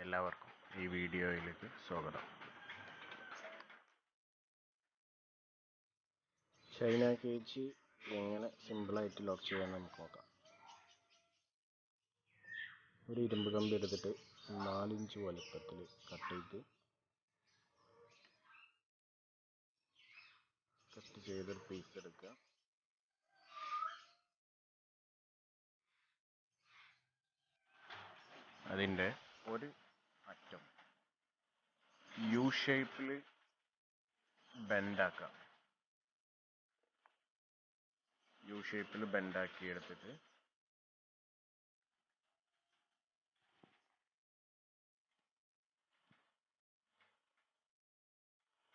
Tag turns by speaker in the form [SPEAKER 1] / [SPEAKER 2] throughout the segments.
[SPEAKER 1] എല്ലാവർക്കും ഈ വീഡിയോയിലേക്ക് സ്വാഗതം. ചൈന കേജ് എങ്ങനെ സിമ്പിളായിട്ട് ലോക്ക് ചെയ്യാൻ നമുക്ക് നോക്കാം. ഒരു ഇരുമ്പ് കമ്പി എടുത്തിട്ട് 4 ഇഞ്ച് വലുപ്പത്തിൽ കട്ട് ചെയ്തൊരു പീസ് എടുക്കുക. അതിൻ്റെ ഒരു അറ്റം യു ഷേപ്പിൽ ബെൻഡാക്കാം. യു ഷേപ്പിൽ ബെൻഡാക്കി എടുത്തിട്ട്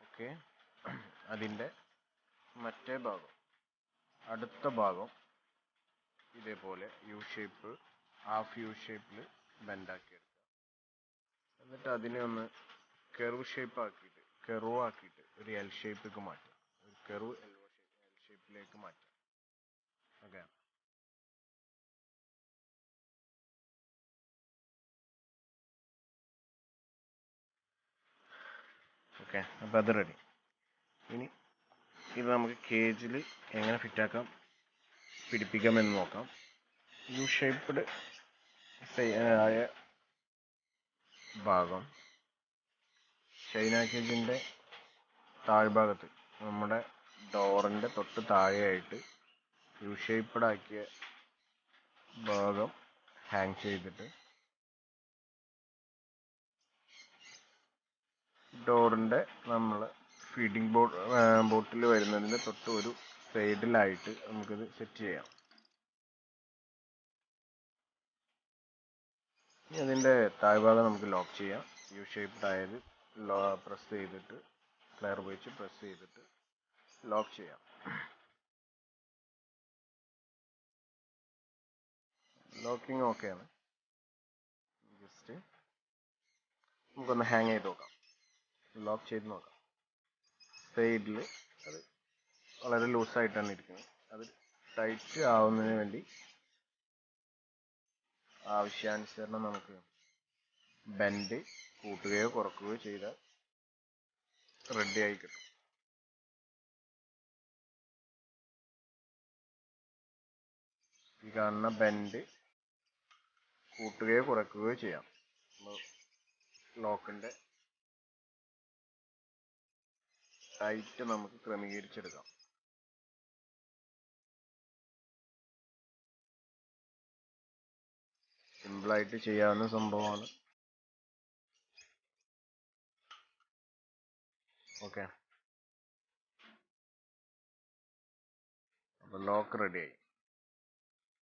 [SPEAKER 1] ഓക്കെ, അതിൻ്റെ മറ്റേ ഭാഗം അടുത്ത ഭാഗം ഇതേപോലെ ഹാഫ് യു ഷേപ്പിൽ ബെൻഡാക്കി എടുക്കുക. എന്നിട്ട് അതിനെ ഒന്ന് കർവ് ആക്കിയിട്ട് ഒരു എൽ ഷേപ്പിലേക്ക് മാറ്റുക. ഒരു കർവ് എൽ ഷേപ്പിലേക്ക് മാറ്റുക. ഓക്കെ, ഓക്കെ, അപ്പോൾ അത് റെഡി. ഇനി ഇത് നമുക്ക് കേജിൽ എങ്ങനെ ഫിറ്റാക്കാം, പിടിപ്പിക്കാമെന്ന് നോക്കാം. യു ഷേപ്പ്ഡ് ആയ ഭാഗം ചൈന കേജിൻ്റെ താഴ്ഭാഗത്ത് നമ്മുടെ ഡോറിൻ്റെ തൊട്ട് താഴെയായിട്ട് യു ഷേപ്പ്ഡ് ആക്കിയ ഭാഗം ഹാങ് ചെയ്തിട്ട് ഡോറിൻ്റെ നമ്മൾ ഫീഡിംഗ് ബോട്ടിൽ വരുന്നതിൻ്റെ തൊട്ട് ഒരു സൈഡിലായിട്ട് നമുക്കിത് സെറ്റ് ചെയ്യാം. ഇനി അതിൻ്റെ താഴ്ഭാഗം നമുക്ക് ലോക്ക് ചെയ്യാം. യു ഷേപ്പ്ഡ് ആയത് പ്രസ് ചെയ്തിട്ട് പ്ലെയർ ഉപയോഗിച്ച് പ്രസ് ചെയ്തിട്ട് ലോക്ക് ചെയ്യാം. ലോക്കിംഗ് ഓക്കെയാണ്. ജസ്റ്റ് നമുക്കൊന്ന് ഹാങ് ചെയ്ത് നോക്കാം, ലോക്ക് ചെയ്ത് നോക്കാം. സൈഡിൽ അത് വളരെ ലൂസായിട്ടാണ് ഇരിക്കുന്നത്. അത് ടൈറ്റ് ആവുന്നതിന് വേണ്ടി ആവശ്യാനുസരണം നമുക്ക് ബെൻഡ് കൂട്ടുകയോ കുറക്കുകയോ ചെയ്താൽ റെഡിയായി കിട്ടും. ഈ കാണുന്ന ബെൻഡ് കൂട്ടുകയോ കുറയ്ക്കുകയോ ചെയ്യാം. ലോക്കിൻ്റെ ടൈറ്റ് നമുക്ക് ക്രമീകരിച്ചെടുക്കാം. സിമ്പിളായിട്ട് ചെയ്യാവുന്ന സംഭവമാണ്. ഓക്കെ, അപ്പോൾ ലോക്ക് റെഡിയായി.